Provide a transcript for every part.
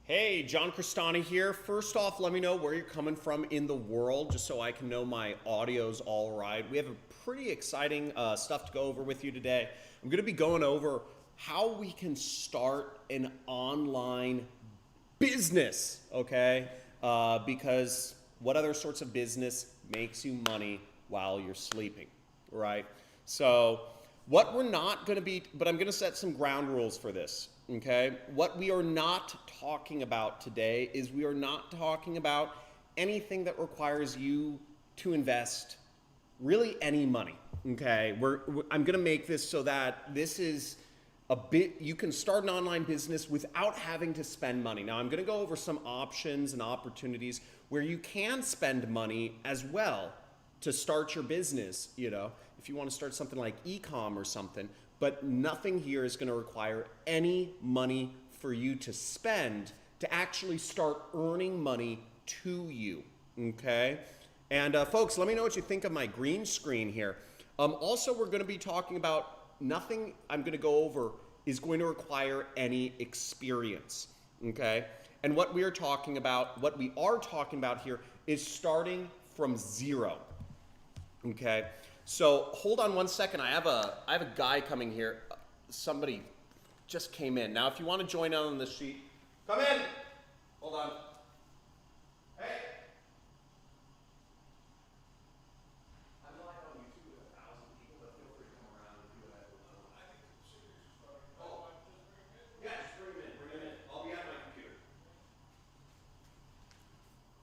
Hey, John Cristani here. First off, let me know where you're coming from in the world, just so I can know my audio's all right. We have a pretty exciting stuff to go over with you today. I'm going to be going over how we can start an online business, okay? Because what other sorts of business makes you money while you're sleeping, right? So what we're not going to be, but I'm going to set some ground rules for this, okay? What we are not talking about today is we are not talking about anything that requires you to invest really any money, okay? I'm going to make this so that this is a bit, you can start an online business without having to spend money. Now I'm going to go over some options and opportunities where you can spend money as well to start your business, if you want to start something like e-com or something, but nothing here is going to require any money for you to spend to actually start earning money to you, okay? And folks, let me know what you think of my green screen here. Also, we're going to be talking about nothing I'm going to go over is going to require any experience, okay? And what we are talking about here is starting from zero, okay? So hold on one second. I have a guy coming here. Somebody just came in. Now, if you want to join on the sheet, come in. Hold on. Hey. I'm live on YouTube with 1,000 people, but feel free to come around and do whatever you want. Oh, yeah, just bring him in. Bring him in. I'll be at my computer.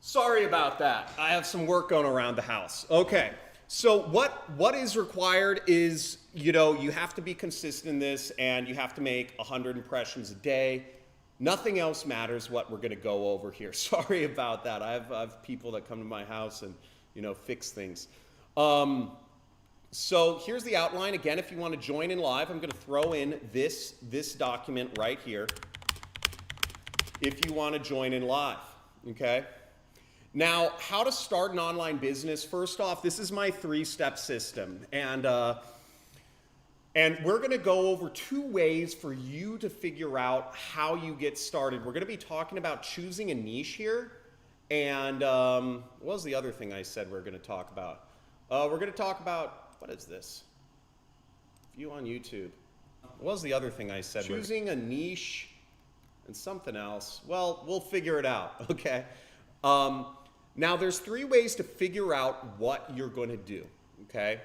Sorry about that. I have some work going around the house. Okay. So what is required is, you have to be consistent in this and you have to make 100 impressions a day. Nothing else matters what we're going to go over here. Sorry about that. I have people that come to my house and, fix things. So here's the outline. Again, if you want to join in live, I'm going to throw in this document right here if you want to join in live, okay? Now, how to start an online business. First off, this is my 3-step system. And we're going to go over 2 ways for you to figure out how you get started. We're going to be talking about choosing a niche here. And what was the other thing I said we're going to talk about? We're going to talk about, what is this? View on YouTube. What was the other thing I said? Choosing a niche and something else. Well, we'll figure it out, okay? Now, there's 3 ways to figure out what you're going to do, okay?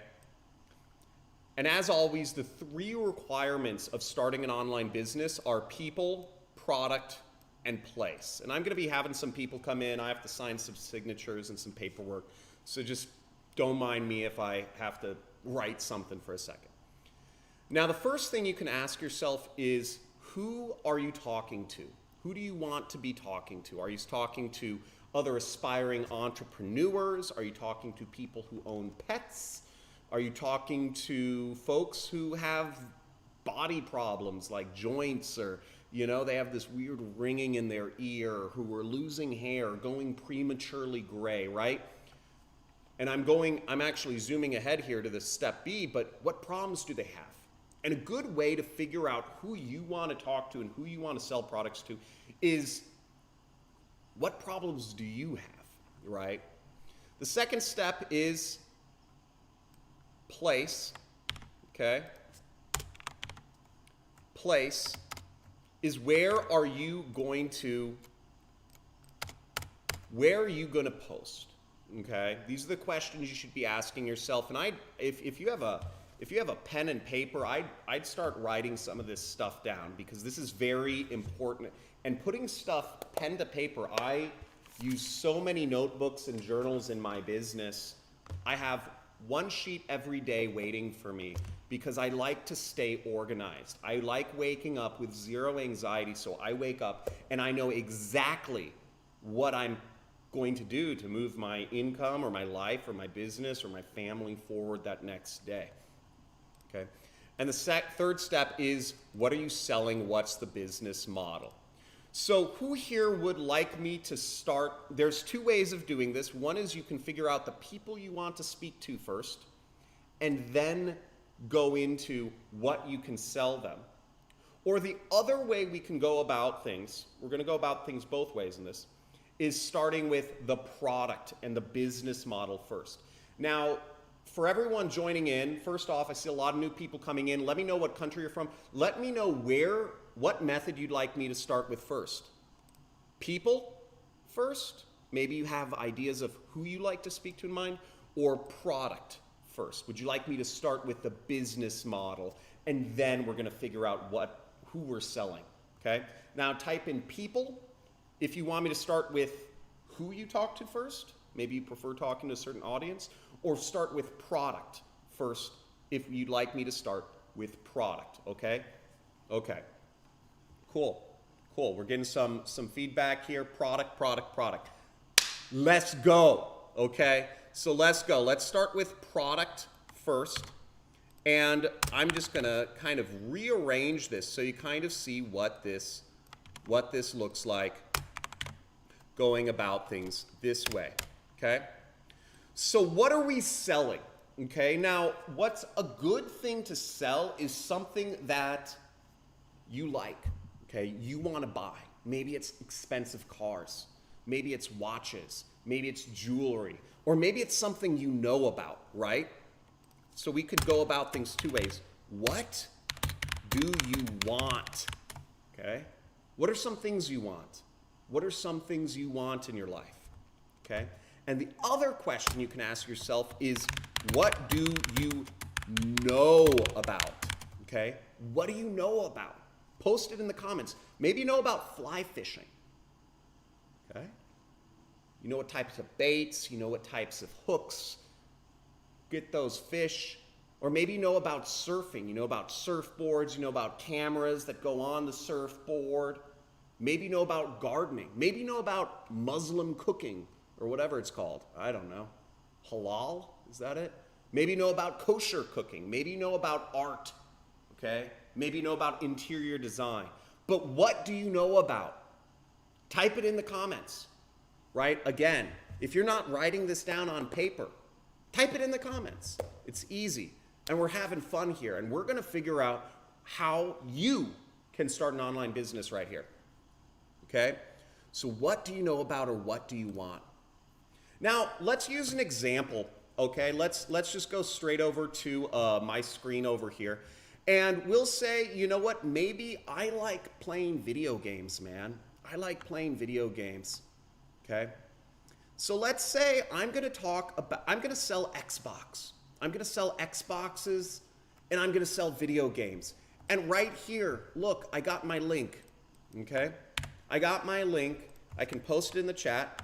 And as always, the 3 requirements of starting an online business are people, product, and place. And I'm going to be having some people come in. I have to sign some signatures and some paperwork. So just don't mind me if I have to write something for a second. Now, the first thing you can ask yourself is, who are you talking to? Who do you want to be talking to? Are you talking to other aspiring entrepreneurs? Are you talking to people who own pets? Are you talking to folks who have body problems like joints, or they have this weird ringing in their ear, who are losing hair, going prematurely gray, right? And I'm actually zooming ahead here to the step B, but what problems do they have? And a good way to figure out who you want to talk to and who you want to sell products to is, what problems do you have, right? The second step is place, okay? Place is where are you going to post, okay? These are the questions you should be asking yourself. And if you have a pen and paper, I'd start writing some of this stuff down, because this is very important. And putting stuff pen to paper, I use so many notebooks and journals in my business. I have 1 sheet every day waiting for me, because I like to stay organized. I like waking up with 0 anxiety, so I wake up and I know exactly what I'm going to do to move my income or my life or my business or my family forward that next day, okay? And the third step is, what are you selling? What's the business model? So who here would like me to start? There's 2 ways of doing this. One is you can figure out the people you want to speak to first, and then go into what you can sell them. Or the other way we can go about things, we're going to go about things both ways in this, is starting with the product and the business model first. Now, for everyone joining in, first off, I see a lot of new people coming in. Let me know what country you're from. Let me know what method you'd like me to start with first. People first. Maybe you have ideas of who you like to speak to in mind, or product first. Would you like me to start with the business model, and then we're going to figure out who we're selling, okay? Now type in people if you want me to start with who you talk to first. Maybe you prefer talking to a certain audience, or start with product first if you'd like me to start with product, okay? Okay, cool. We're getting some feedback here. Product. Let's go, okay? So let's go. Let's start with product first. And I'm just gonna kind of rearrange this so you kind of see what this looks like going about things this way, okay? So what are we selling, okay? Now, what's a good thing to sell is something that you like, okay? You wanna buy. Maybe it's expensive cars. Maybe it's watches. Maybe it's jewelry. Or maybe it's something you know about, right? So we could go about things two ways. What do you want? Okay? What are some things you want? What are some things you want in your life? Okay? And the other question you can ask yourself is, what do you know about? Okay? What do you know about? Post it in the comments. Maybe you know about fly fishing. Okay? You know what types of baits, you know what types of hooks, get those fish. Or maybe you know about surfing, you know about surfboards, you know about cameras that go on the surfboard. Maybe you know about gardening. Maybe you know about Muslim cooking or whatever it's called. I don't know. Halal, is that it? Maybe you know about kosher cooking. Maybe you know about art, okay? Maybe you know about interior design. But what do you know about? Type it in the comments, right? Again, if you're not writing this down on paper, type it in the comments. It's easy. And we're having fun here. And we're going to figure out how you can start an online business right here. Okay? So what do you know about, or what do you want? Now, let's use an example. Okay? Let's just go straight over to my screen over here. And we'll say, you know what? Maybe I like playing video games, man. I like playing video games. Okay? So let's say I'm going to sell Xbox. I'm going to sell Xboxes, and I'm going to sell video games. And right here, look, I got my link. Okay? I got my link. I can post it in the chat.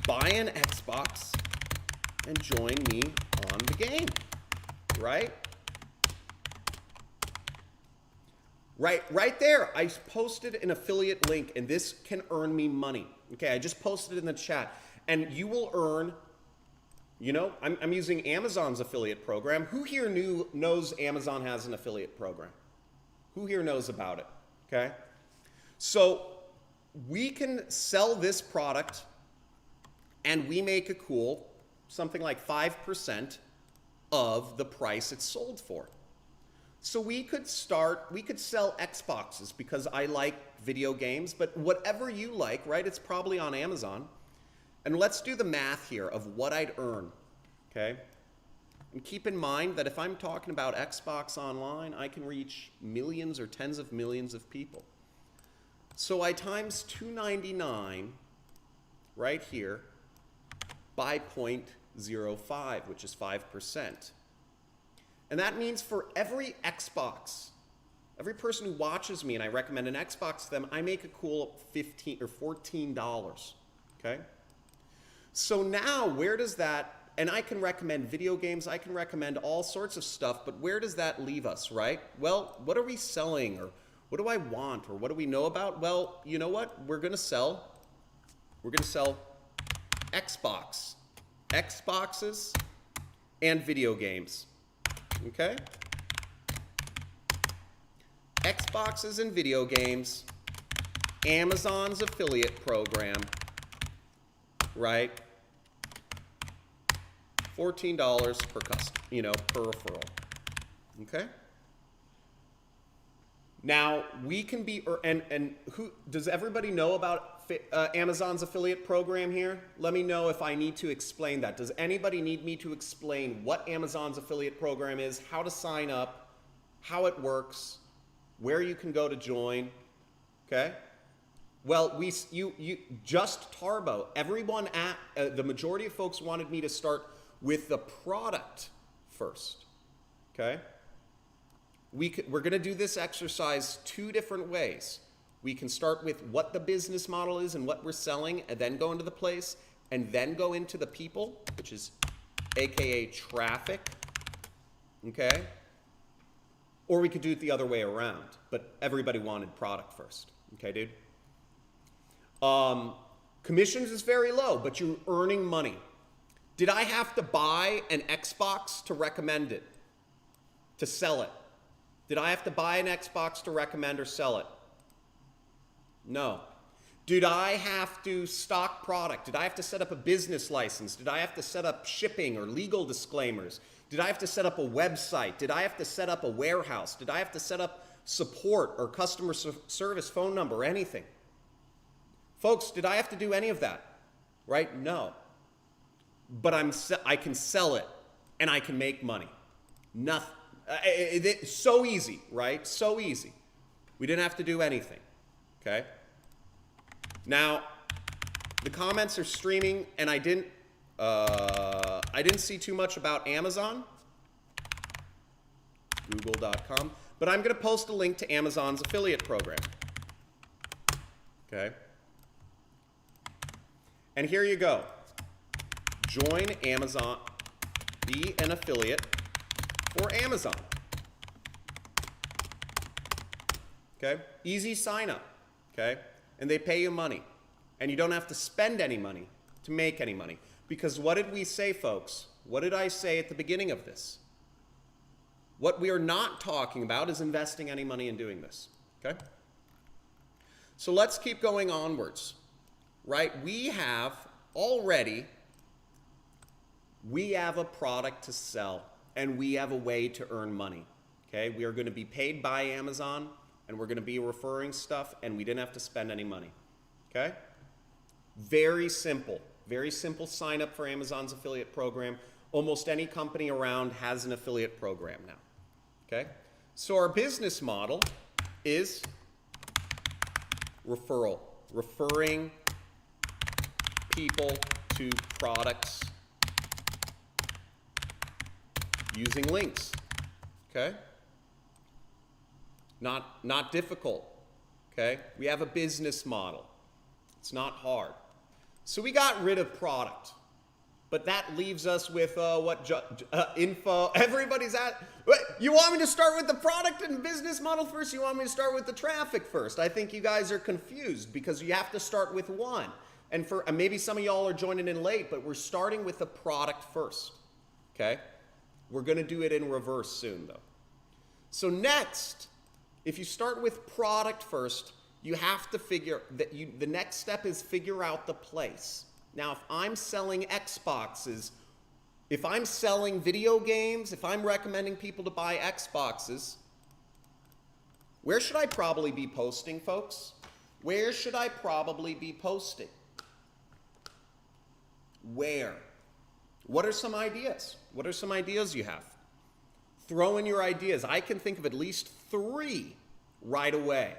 Buy an Xbox and join me on the game. Right? Right there, I posted an affiliate link, and this can earn me money. Okay, I just posted it in the chat, and you will earn, you know, I'm using Amazon's affiliate program. Who here knows Amazon has an affiliate program? Who here knows about it? Okay, so we can sell this product, and we make a cool, something like 5% of the price it's sold for. So we could sell Xboxes because I like video games, but whatever you like, right? It's probably on Amazon. And let's do the math here of what I'd earn, okay? And keep in mind that if I'm talking about Xbox Online, I can reach millions or tens of millions of people. So I times $2.99 right here by 0.05, which is 5%. And that means for every Xbox, every person who watches me and I recommend an Xbox to them, I make a cool $15 or $14, okay? So now where does that, and I can recommend video games, I can recommend all sorts of stuff, but where does that leave us, right? Well, what are we selling, or what do I want, or what do we know about? Well, you know what? We're gonna sell Xboxes and video games. Okay? Xboxes and video games, Amazon's affiliate program, right? $14 per per referral. Okay? Now we can be, and who does everybody know about Amazon's affiliate program here? Let me know if I need to explain that. Does anybody need me to explain what Amazon's affiliate program is, how to sign up, how it works, where you can go to join? Okay. Well, you just Tarbo. Everyone at the majority of folks wanted me to start with the product first. Okay. We're going to do this exercise two different ways. We can start with what the business model is and what we're selling, and then go into the place, and then go into the people, which is AKA traffic. Okay? Or we could do it the other way around, but everybody wanted product first. Okay, dude? Commissions is very low, but you're earning money. Did I have to buy an Xbox to recommend it? To sell it? Did I have to buy an Xbox to recommend or sell it? No. Did I have to stock product? Did I have to set up a business license? Did I have to set up shipping or legal disclaimers? Did I have to set up a website? Did I have to set up a warehouse? Did I have to set up support or customer service phone number or anything? Folks, did I have to do any of that? Right? No. But I can sell it and I can make money. Nothing. It's so easy, right? So easy. We didn't have to do anything, okay? Now, the comments are streaming, and I didn't see too much about Amazon, google.com, but I'm going to post a link to Amazon's affiliate program, okay? And here you go. Join Amazon, be an affiliate for Amazon. Okay? Easy sign up. Okay? And they pay you money. And you don't have to spend any money to make any money. Because what did we say, folks? What did I say at the beginning of this? What we are not talking about is investing any money in doing this. Okay? So let's keep going onwards. Right? We have a product to sell. And we have a way to earn money, okay? We are going to be paid by Amazon, and we're going to be referring stuff, and we didn't have to spend any money, okay? Very simple sign up for Amazon's affiliate program. Almost any company around has an affiliate program now, okay? So our business model is referral, referring people to products using links, okay? Not difficult, okay? We have a business model. It's not hard. So we got rid of product, but that leaves us with info. Everybody's at, wait, you want me to start with the product and business model first? You want me to start with the traffic first? I think you guys are confused because you have to start with one. And maybe some of y'all are joining in late, but we're starting with the product first, okay? We're going to do it in reverse soon, though. So next, if you start with product first, you have to figure that the next step is figure out the place. Now, if I'm selling Xboxes, if I'm selling video games, if I'm recommending people to buy Xboxes, where should I probably be posting, folks? Where should I probably be posting? Where? What are some ideas? What are some ideas you have? Throw in your ideas. I can think of at least 3 right away.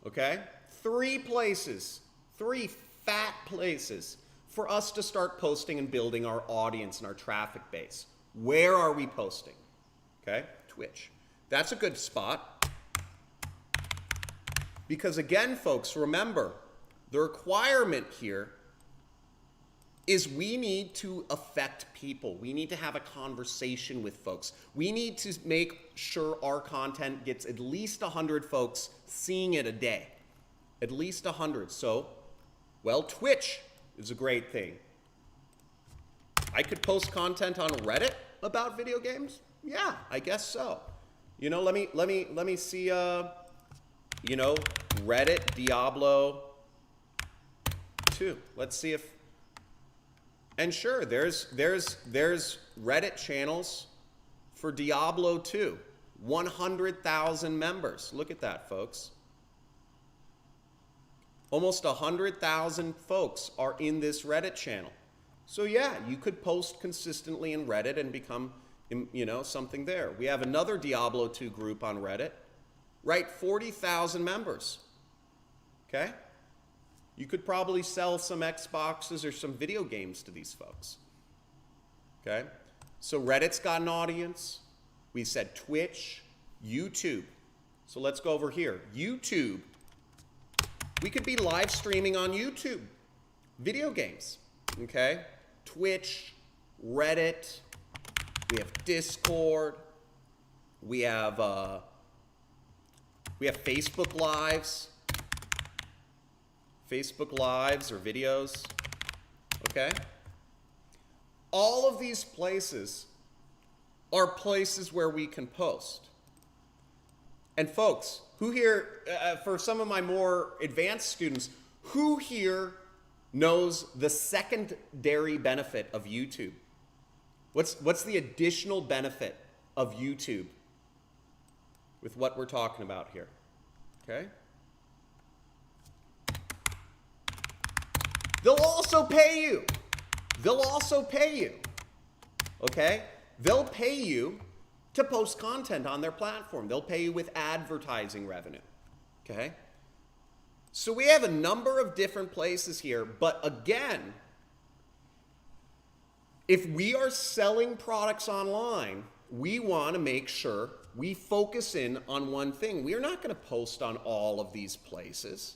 Okay? 3 places, 3 fat places for us to start posting and building our audience and our traffic base. Where are we posting? Okay? Twitch. That's a good spot. Because again, folks, remember, the requirement here is we need to affect people. We need to have a conversation with folks. We need to make sure our content gets at least 100 folks seeing it a day. At least 100. So, well, Twitch is a great thing. I could post content on Reddit about video games? Yeah, I guess so. You know, let me see you know, Reddit Diablo 2. Let's see if. And sure, there's Reddit channels for Diablo 2. 100,000 members. Look at that, folks. Almost 100,000 folks are in this Reddit channel. So yeah, you could post consistently in Reddit and become, you know, something there. We have another Diablo 2 group on Reddit, right? 40,000 members. Okay? You could probably sell some Xboxes or some video games to these folks. Okay? So Reddit's got an audience. We said Twitch, YouTube. So let's go over here. YouTube. We could be live streaming on YouTube. Video games. Okay? Twitch, Reddit. We have Discord. We have Facebook Lives. Facebook Lives or videos. Okay? All of these places are places where we can post. And folks, who here, for some of my more advanced students, who here knows the secondary benefit of YouTube? What's the additional benefit of YouTube with what we're talking about here? Okay? They'll also pay you. They'll also pay you. Okay? They'll pay you to post content on their platform. They'll pay you with advertising revenue. Okay? So we have a number of different places here, but again, if we are selling products online, we want to make sure we focus in on one thing. We are not going to post on all of these places.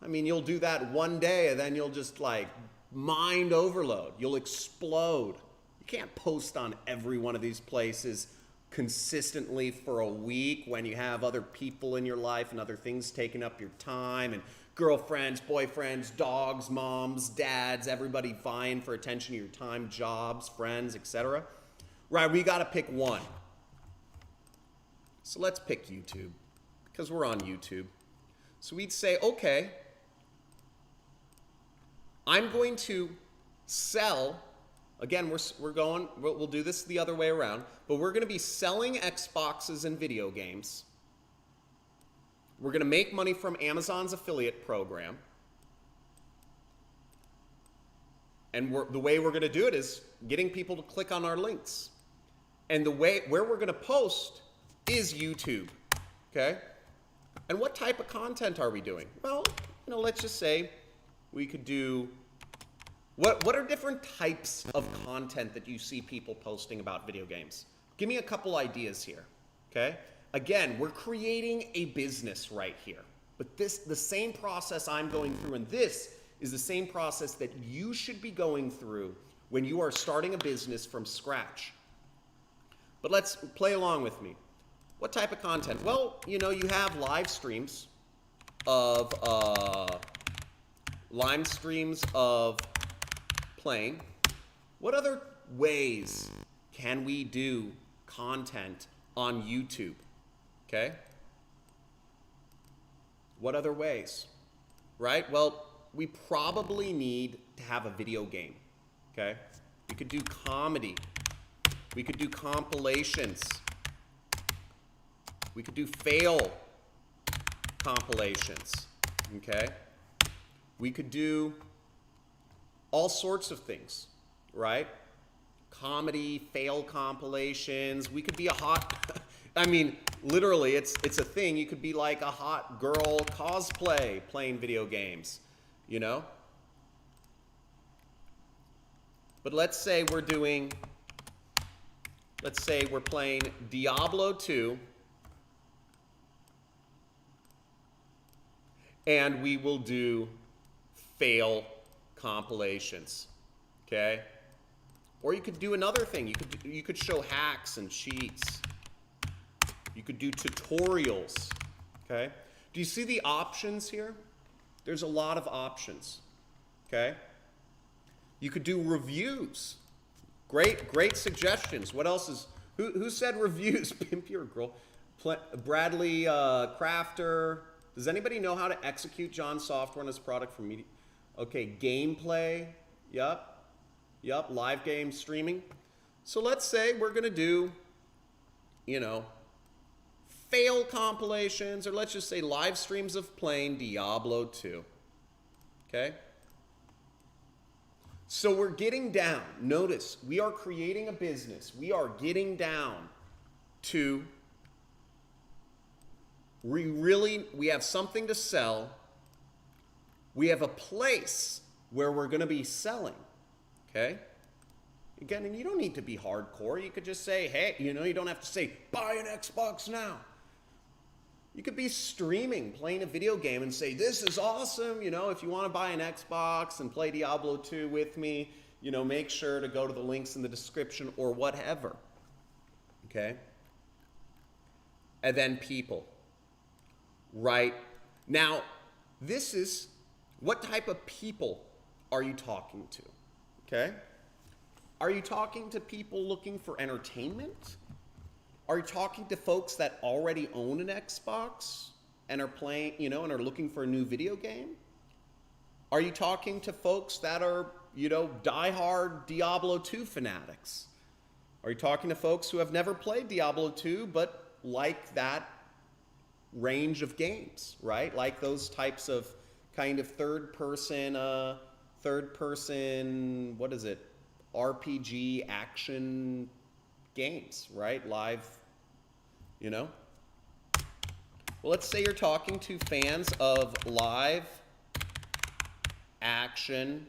I mean, you'll do that one day and then you'll just like mind overload. You'll explode. You can't post on every one of these places consistently for a week when you have other people in your life and other things taking up your time and girlfriends, boyfriends, dogs, moms, dads, everybody vying for attention to your time, jobs, friends, etc. Right, we got to pick one. So let's pick YouTube because we're on YouTube. So we'd say, okay, I'm going to sell, again, we'll do this the other way around, but we're going to be selling Xboxes and video games. We're going to make money from Amazon's affiliate program. And the way we're going to do it is getting people to click on our links. And where we're going to post is YouTube, okay? And what type of content are we doing? Well, you know, let's just say we could do, what are different types of content that you see people posting about video games? Give me a couple ideas here, okay? Again, we're creating a business right here. But the same process I'm going through, and this is the same process that you should be going through when you are starting a business from scratch. But let's play along with me. What type of content? Well, you know, you have live streams of playing. What other ways can we do content on YouTube? Okay? What other ways? Right? Well, we probably need to have a video game. Okay? We could do comedy. We could do compilations. We could do fail compilations. Okay? We could do all sorts of things, right? Comedy, fail compilations. We could be a hot, I mean, literally, it's a thing. You could be like a hot girl cosplay playing video games, you know? But let's say we're playing Diablo 2, and we will do fail compilations, okay? Or you could do another thing. You could show hacks and cheats. You could do tutorials, okay? Do you see the options here? There's a lot of options, okay? You could do reviews. Great suggestions. What else is, who said reviews? Pimp your girl. Bradley Crafter. Does anybody know how to execute John software on his product from media? Okay, gameplay. Yep, live game streaming. So let's say we're gonna do you know, fail compilations, or let's just say live streams of playing Diablo 2. Okay? So we're getting down. Notice, we are creating a business. We are getting down to we have something to sell. We have a place where we're going to be selling. Okay? Again, and you don't need to be hardcore. You could just say, hey, you know, you don't have to say, buy an Xbox now. You could be streaming, playing a video game and say, this is awesome. You know, if you want to buy an Xbox and play Diablo 2 with me, you know, make sure to go to the links in the description or whatever. Okay? And then people. Right? Now, this is, what type of people are you talking to? Okay? Are you talking to people looking for entertainment? Are you talking to folks that already own an Xbox and are playing, you know, and are looking for a new video game? Are you talking to folks that are, you know, diehard Diablo 2 fanatics? Are you talking to folks who have never played Diablo 2 but like that range of games, right? Like those types of kind of third person, what is it? RPG action games, right? Live, you know? Well, let's say you're talking to fans of live action,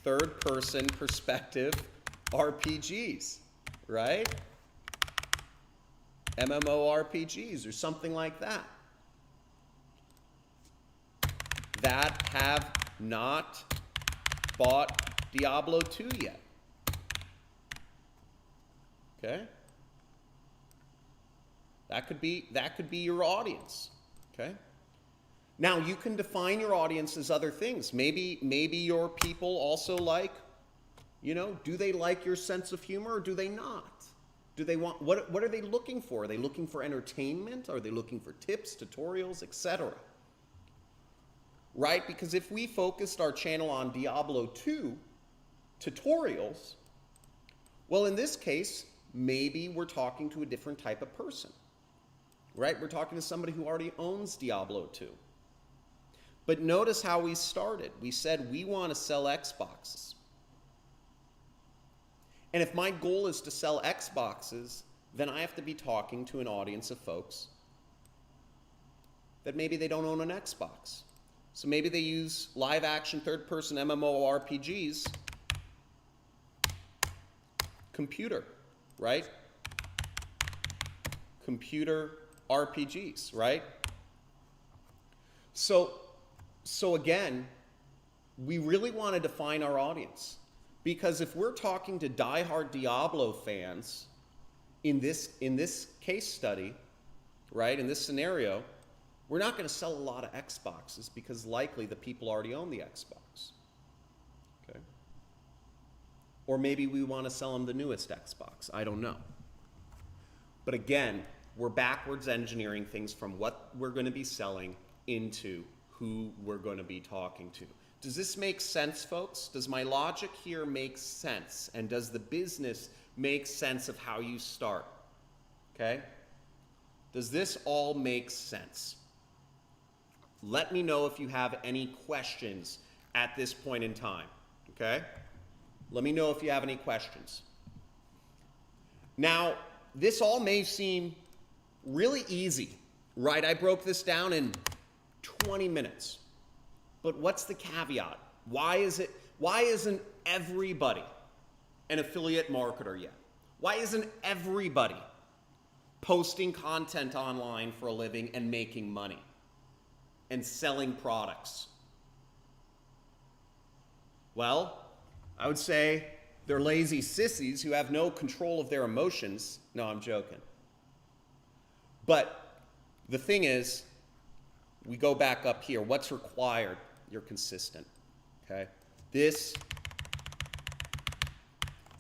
third person perspective RPGs, right? MMORPGs or something like that. That have not bought Diablo 2 yet. Okay? That could be your audience. Okay? Now you can define your audience as other things. Maybe your people also like, you know, do they like your sense of humor or do they not? Do they want, what are they looking for? Are they looking for entertainment? Are they looking for tips, tutorials, etc.? Right? Because if we focused our channel on Diablo 2 tutorials, well, in this case, maybe we're talking to a different type of person. Right? We're talking to somebody who already owns Diablo 2. But notice how we started. We said we want to sell Xboxes. And if my goal is to sell Xboxes, then I have to be talking to an audience of folks that maybe they don't own an Xbox. So maybe they use live action third person MMORPGs, computer, right? Computer RPGs, right? So again, we really want to define our audience. Because if we're talking to diehard Diablo fans in this case study, right, in this scenario, we're not going to sell a lot of Xboxes because likely the people already own the Xbox. Okay? Or maybe we want to sell them the newest Xbox. I don't know. But again, we're backwards engineering things from what we're going to be selling into who we're going to be talking to. Does this make sense, folks? Does my logic here make sense? And does the business make sense of how you start? Okay? Does this all make sense? Let me know if you have any questions at this point in time. Okay? Let me know if you have any questions. Now, this all may seem really easy, right? I broke this down in 20 minutes. But what's the caveat? Why isn't everybody an affiliate marketer yet? Why isn't everybody posting content online for a living and making money and selling products? Well, I would say they're lazy sissies who have no control of their emotions. No, I'm joking. But the thing is, we go back up here. What's required? You're consistent. Okay? This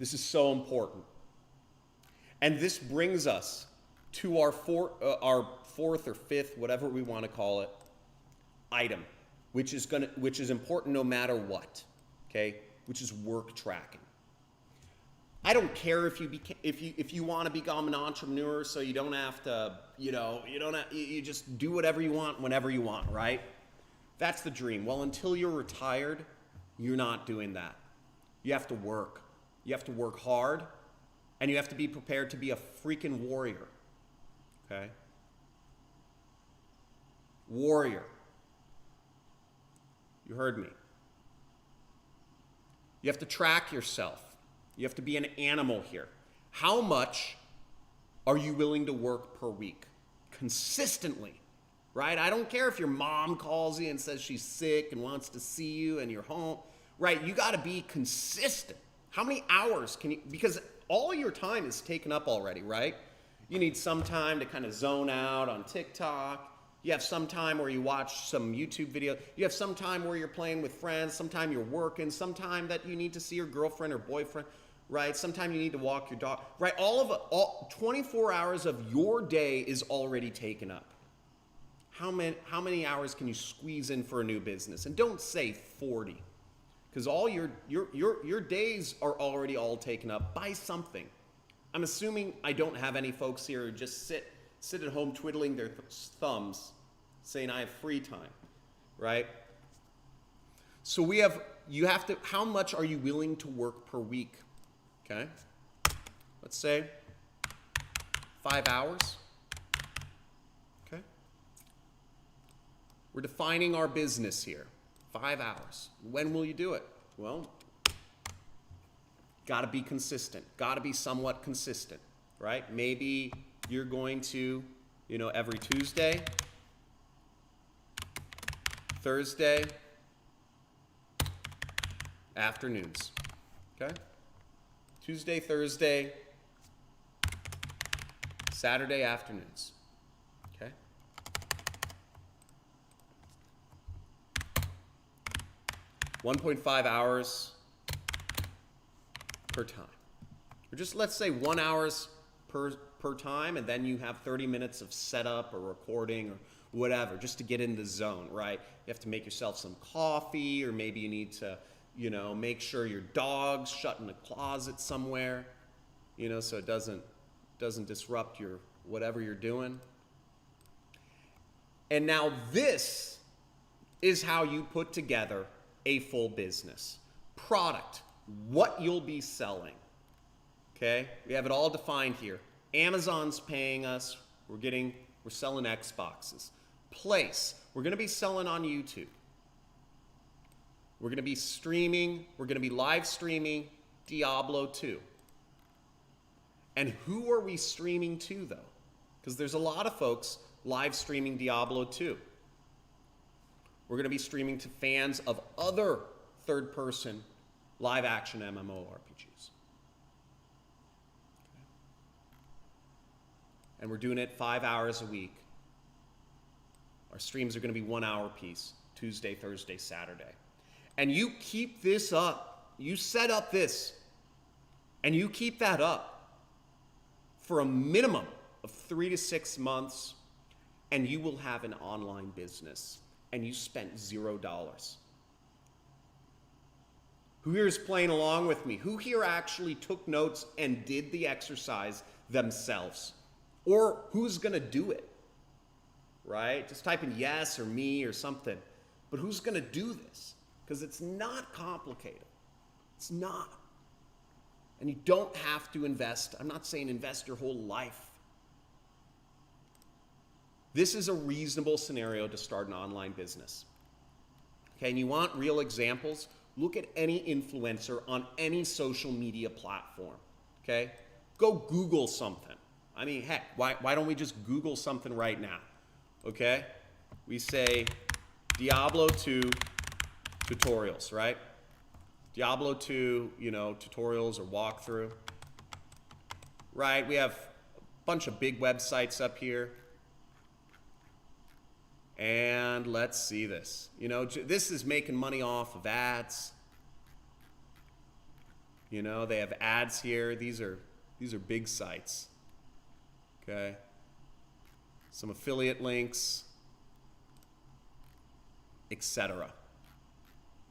is so important. And this brings us to our fourth or fifth, whatever we want to call it, item, which is important no matter what. Okay? Which is work tracking. I don't care if you want to become an entrepreneur, so you don't have to, you just do whatever you want whenever you want, right? That's the dream. Well, until you're retired, you're not doing that. You have to work. You have to work hard, and you have to be prepared to be a freaking warrior. Okay? Warrior. You heard me. You have to track yourself. You have to be an animal here. How much are you willing to work per week? Consistently, right? I don't care if your mom calls you and says she's sick and wants to see you and you're home, right? You got to be consistent. How many hours can you, because all your time is taken up already, right? You need some time to kind of zone out on TikTok. You have some time where you watch some YouTube video. You have some time where you're playing with friends. Sometime you're working. Sometime that you need to see your girlfriend or boyfriend, right? Sometime you need to walk your dog, right? All 24 hours of your day is already taken up. How many hours can you squeeze in for a new business? And don't say 40, because all your days are already all taken up by something. I'm assuming I don't have any folks here who just sit at home twiddling their thumbs saying I have free time, right? So how much are you willing to work per week? Okay? Let's say 5 hours. Okay? We're defining our business here. 5 hours. When will you do it? Well, got to be consistent. Got to be somewhat consistent, right? Maybe you're going to, every Tuesday, Thursday, afternoons. Okay? Tuesday, Thursday, Saturday afternoons. Okay? $1.5 hours per time. Or just let's say 1 hour per time, and then you have 30 minutes of setup or recording or whatever, just to get in the zone, right? You have to make yourself some coffee, or maybe you need to, make sure your dog's shut in a closet somewhere, so it doesn't disrupt your whatever you're doing. And now this is how you put together a full business. Product, what you'll be selling. Okay? We have it all defined here. Amazon's paying us. We're selling Xboxes. Place, we're going to be selling on YouTube. We're going to be streaming. We're going to be live streaming Diablo 2. And who are we streaming to, though? Because there's a lot of folks live streaming Diablo 2. We're going to be streaming to fans of other third-person live-action MMORPGs. And we're doing it 5 hours a week. Our streams are going to be 1 hour apiece, Tuesday, Thursday, Saturday. And you keep this up. You set up this, and you keep that up for a minimum of 3 to 6 months, and you will have an online business, and you spent $0. Who here is playing along with me? Who here actually took notes and did the exercise themselves? Or who's going to do it, right? Just type in yes or me or something. But who's going to do this? Because it's not complicated. It's not. And you don't have to invest. I'm not saying invest your whole life. This is a reasonable scenario to start an online business. Okay, and you want real examples? Look at any influencer on any social media platform. Okay? Go Google something. I mean, heck, why don't we just Google something right now? Okay? We say Diablo 2 tutorials, right? Diablo 2, tutorials or walkthrough. Right? We have a bunch of big websites up here. And let's see this. This is making money off of ads. They have ads here. These are big sites. Okay. Some affiliate links, etc.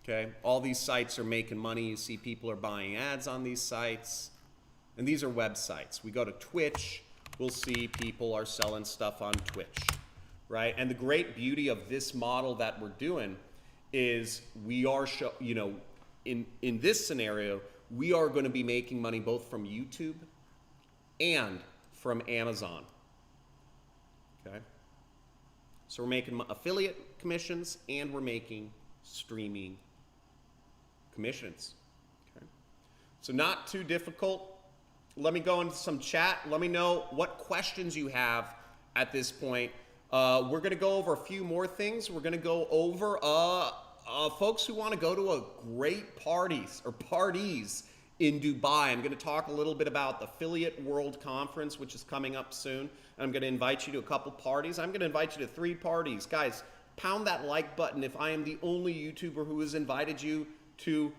Okay. All these sites are making money. You see people are buying ads on these sites. And these are websites. We go to Twitch, we'll see people are selling stuff on Twitch, right? And the great beauty of this model that we're doing is we are, in this scenario, we are going to be making money both from YouTube and from Amazon, okay? So we're making affiliate commissions and we're making streaming commissions, okay? So not too difficult. Let me go into some chat. Let me know what questions you have at this point. We're going to go over a few more things. We're going to go over folks who want to go to a great parties in Dubai. I'm going to talk a little bit about the Affiliate World Conference, which is coming up soon. I'm going to invite you to a couple parties. I'm going to invite you to 3 parties. Guys, pound that like button if I am the only YouTuber who has invited you to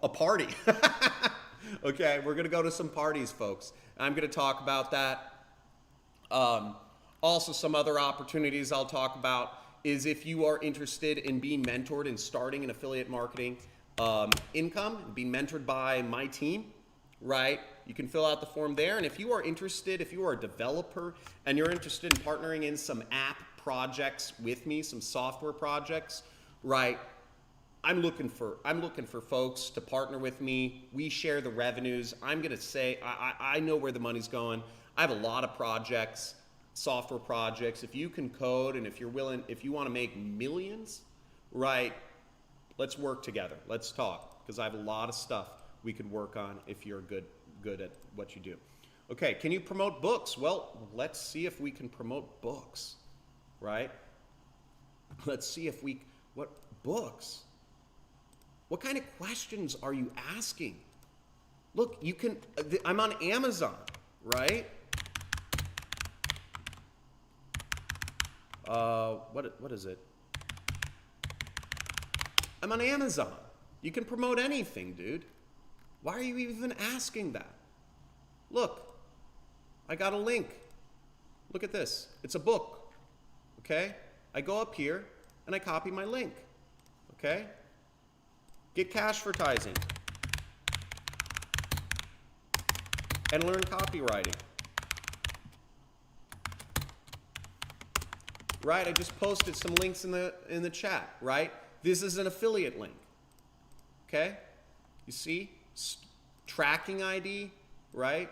a party. Okay, we're going to go to some parties, folks. I'm going to talk about that. Also, some other opportunities I'll talk about is if you are interested in being mentored and starting an affiliate marketing income, being mentored by my team, right? You can fill out the form there. And if you are interested, if you are a developer and you're interested in partnering in some app projects with me, some software projects, right? I'm looking for folks to partner with me. We share the revenues. I'm gonna say I know where the money's going. I have a lot of projects, software projects. If you can code and if you're willing, if you want to make millions, right? Let's work together. Let's talk, because I have a lot of stuff we could work on if you're good at what you do. Okay, can you promote books? Well, let's see if we can promote books, right? Let's see if what books? What kind of questions are you asking? Look, you can, I'm on Amazon, right? What is it? I'm on Amazon. You can promote anything, dude. Why are you even asking that? Look, I got a link. Look at this. It's a book, okay? I go up here and I copy my link, okay? Get Cashvertising and learn copywriting. Right, I just posted some links in the chat, right? This is an affiliate link, okay? You see? Tracking ID, right?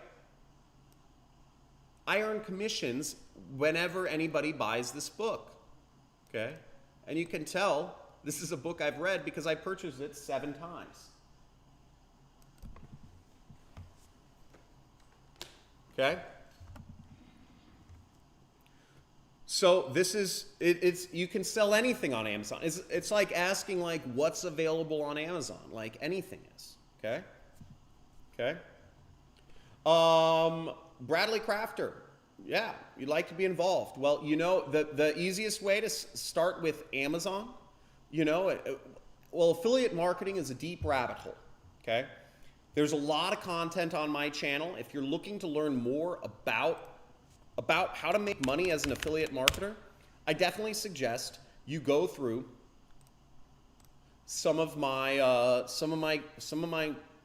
I earn commissions whenever anybody buys this book, okay? And you can tell this is a book I've read because I purchased it 7 times. Okay? So this is, it's you can sell anything on Amazon. It's like asking like what's available on Amazon, like anything is, okay? Okay? Bradley Crafter, yeah, you'd like to be involved. Well, you know, the easiest way to start with Amazon, you know, well, affiliate marketing is a deep rabbit hole, okay? There's a lot of content on my channel. If you're looking to learn more about how to make money as an affiliate marketer, I definitely suggest you go through some of my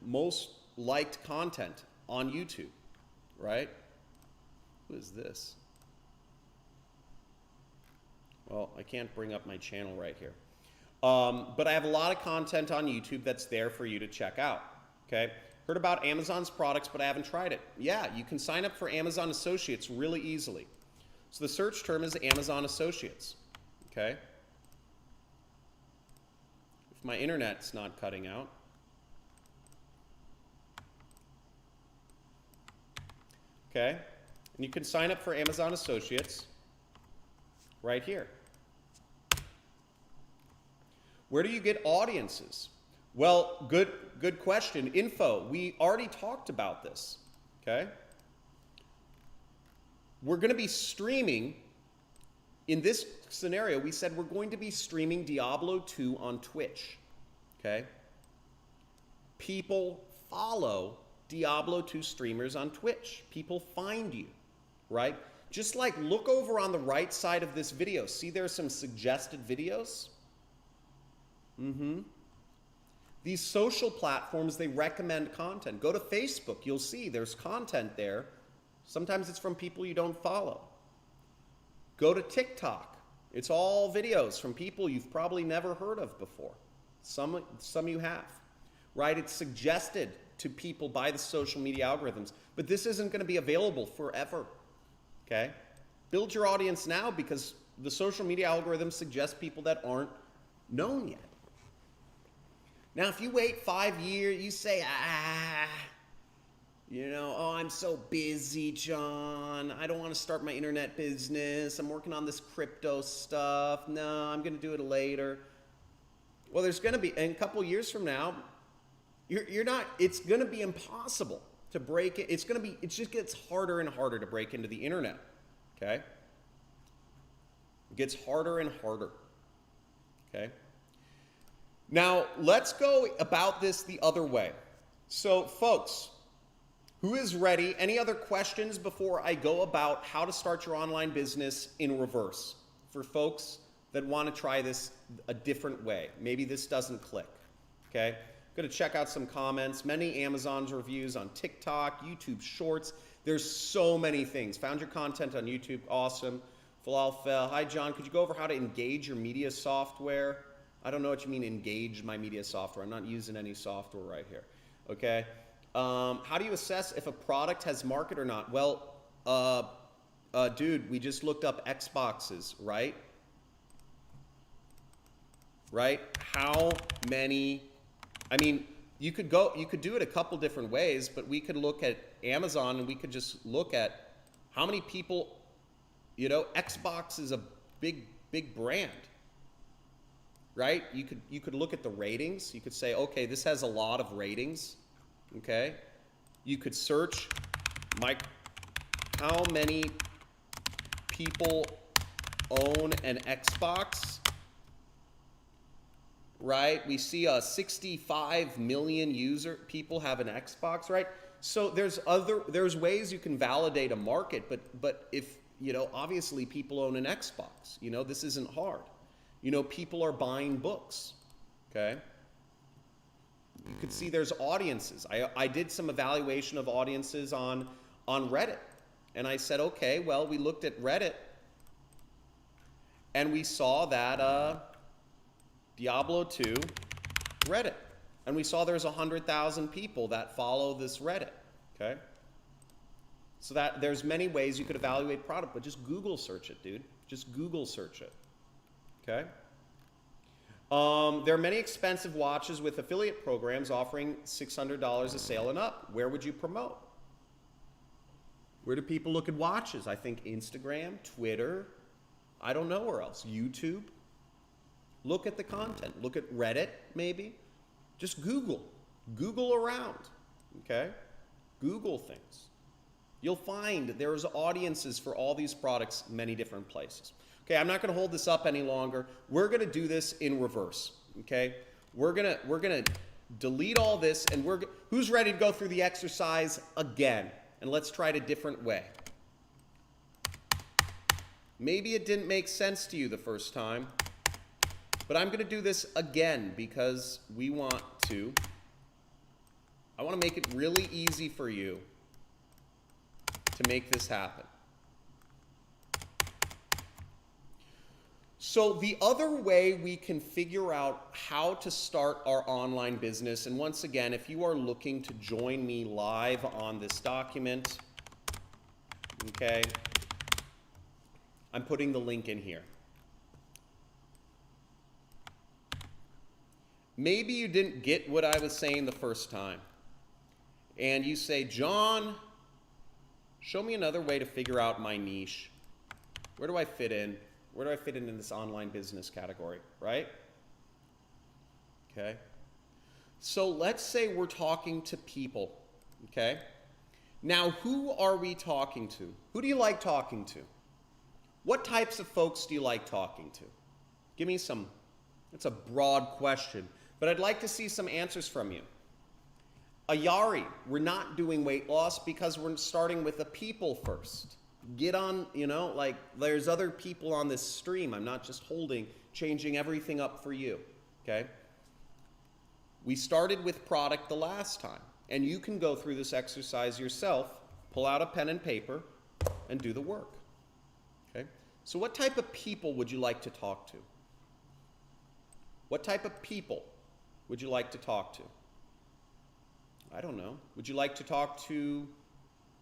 most liked content on YouTube, right? Who is this? Well, I can't bring up my channel right here. But I have a lot of content on YouTube that's there for you to check out, okay? Heard about Amazon's products, but I haven't tried it. Yeah, you can sign up for Amazon Associates really easily. So the search term is Amazon Associates, okay? If my internet's not cutting out. Okay, and you can sign up for Amazon Associates right here. Where do you get audiences? Well, good question. Info, we already talked about this, okay? We're going to be streaming, in this scenario, we said we're going to be streaming Diablo 2 on Twitch, okay? People follow Diablo 2 streamers on Twitch. People find you, right? Just like look over on the right side of this video. See there's some suggested videos? These social platforms, they recommend content. Go to Facebook, you'll see there's content there. Sometimes it's from people you don't follow. Go to TikTok. It's all videos from people you've probably never heard of before. Some you have, right? It's suggested to people by the social media algorithms, but this isn't going to be available forever, okay? Build your audience now because the social media algorithms suggest people that aren't known yet. Now, if you wait 5 years, you say, oh, I'm so busy, John. I don't want to start my internet business. I'm working on this crypto stuff. No, I'm going to do it later. Well, there's going to be, in a couple years from now, it's going to be impossible to break it. It just gets harder and harder to break into the internet, okay? It gets harder and harder, okay? Now, let's go about this the other way. So, folks, who is ready? Any other questions before I go about how to start your online business in reverse for folks that want to try this a different way? Maybe this doesn't click, okay? I'm going to check out some comments. Many Amazon's reviews on TikTok, YouTube Shorts. There's so many things. Found your content on YouTube. Awesome. Falafel. Hi, John. Could you go over how to engage your media software? I don't know what you mean engage my media software. I'm not using any software right here, okay? How do you assess if a product has market or not? Well, dude, we just looked up Xboxes, right? Right? How many, I mean, you could do it a couple different ways, but we could look at Amazon and we could just look at how many people, Xbox is a big brand, right? You could look at the ratings. You could say, okay, this has a lot of ratings. Okay, you could search how many people own an Xbox, right? We see 65 million people have an Xbox, right? So there's ways you can validate a market, but if, obviously people own an Xbox, this isn't hard. People are buying books, okay? You could see there's audiences. I did some evaluation of audiences on Reddit. And I said, okay, well, we looked at Reddit and we saw that Diablo 2 Reddit. And we saw there's 100,000 people that follow this Reddit, okay? So that there's many ways you could evaluate product, but just Google search it, dude. Just Google search it, okay? There are many expensive watches with affiliate programs offering $600 a sale and up. Where would you promote? Where do people look at watches? I think Instagram, Twitter, I don't know where else. YouTube. Look at the content. Look at Reddit, maybe. Just Google. Google around, okay? Google things. You'll find there's audiences for all these products many different places. Okay, I'm not going to hold this up any longer. We're going to do this in reverse, okay? We're going to delete all this, and who's ready to go through the exercise again? And let's try it a different way. Maybe it didn't make sense to you the first time, but I'm going to do this again because I want to make it really easy for you to make this happen. So the other way we can figure out how to start our online business, and once again, if you are looking to join me live on this document, okay, I'm putting the link in here. Maybe you didn't get what I was saying the first time, and you say, John, show me another way to figure out my niche. Where do I fit in? Where do I fit in this online business category, right? Okay. So let's say we're talking to people, okay? Now, who are we talking to? Who do you like talking to? What types of folks do you like talking to? Give me some. That's a broad question, but I'd like to see some answers from you. Ayari, we're not doing weight loss because we're starting with the people first. Get on, there's other people on this stream. I'm not just changing everything up for you, okay? We started with product the last time, and you can go through this exercise yourself, pull out a pen and paper, and do the work. Okay? So what type of people would you like to talk to? What type of people would you like to talk to? I don't know. Would you like to talk to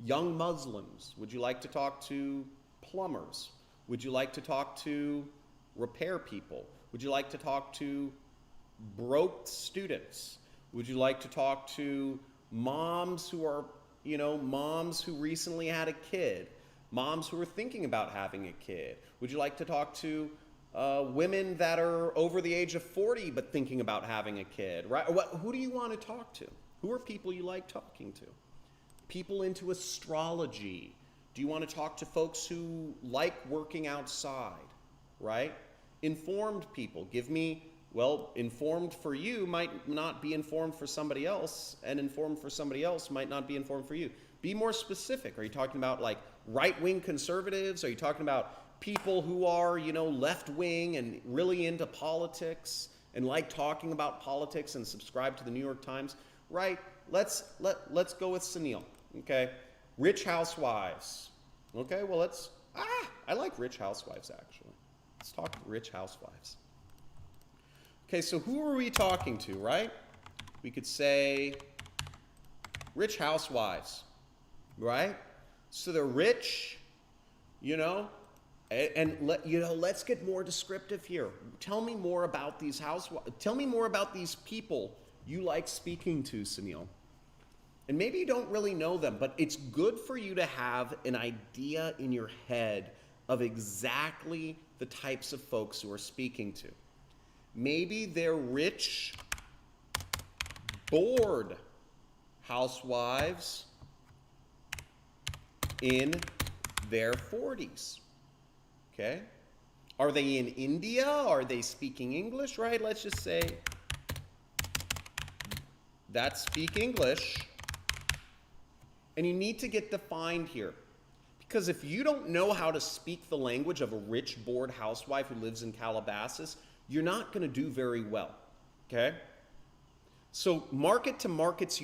young Muslims? Would you like to talk to plumbers? Would you like to talk to repair people? Would you like to talk to broke students? Would you like to talk to moms who are, moms who recently had a kid? Moms who are thinking about having a kid? Would you like to talk to women that are over the age of 40 but thinking about having a kid? Right? Who do you want to talk to? Who are people you like talking to? People into astrology. Do you want to talk to folks who like working outside? Right? Informed people. Informed for you might not be informed for somebody else, and informed for somebody else might not be informed for you. Be more specific. Are you talking about like right-wing conservatives? Are you talking about people who are, left-wing and really into politics and like talking about politics and subscribe to the New York Times? Right? Let's go with Sunil. Okay? Rich housewives. Okay, well I like rich housewives actually. Let's talk to rich housewives. Okay, so who are we talking to, right? We could say rich housewives, right? So they're rich, and let's get more descriptive here. Tell me more about these housewives. Tell me more about these people you like speaking to, Sunil. And maybe you don't really know them, but it's good for you to have an idea in your head of exactly the types of folks who are speaking to. Maybe they're rich, bored housewives in their 40s. Okay? Are they in India? Are they speaking English? Right? Let's just say that speak English. And you need to get defined here. Because if you don't know how to speak the language of a rich, bored housewife who lives in Calabasas, you're not going to do very well, okay? So market to markets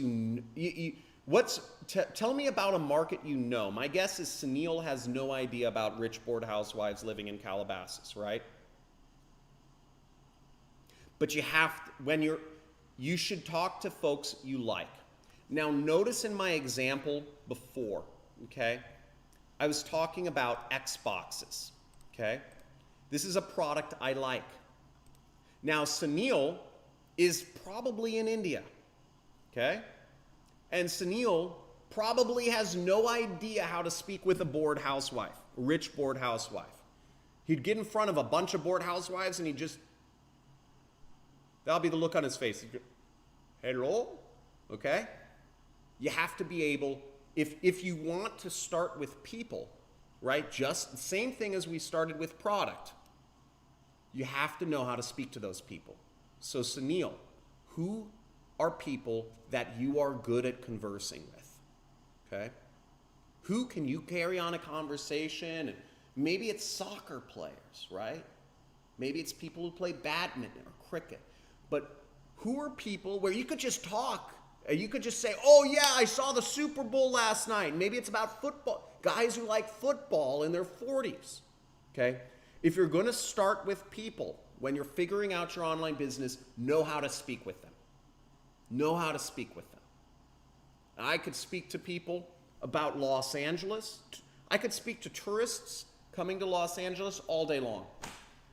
tell me about a market you know. My guess is Sunil has no idea about rich, bored housewives living in Calabasas, right? But you should talk to folks you like. Now notice in my example before, okay? I was talking about Xboxes, okay? This is a product I like. Now, Sunil is probably in India, okay? And Sunil probably has no idea how to speak with a bored housewife, a rich bored housewife. He'd get in front of a bunch of bored housewives and that'll be the look on his face. He'd go, hello? Okay? You have to be able, if you want to start with people, right? Just the same thing as we started with product. You have to know how to speak to those people. So Sunil, who are people that you are good at conversing with? Okay? Who can you carry on a conversation? And maybe it's soccer players, right? Maybe it's people who play badminton or cricket. But who are people where you could just talk? You could just say, oh yeah, I saw the Super Bowl last night. Maybe it's about football. Guys who like football in their 40s. Okay? If you're going to start with people, when you're figuring out your online business, know how to speak with them. Know how to speak with them. And I could speak to people about Los Angeles. I could speak to tourists coming to Los Angeles all day long.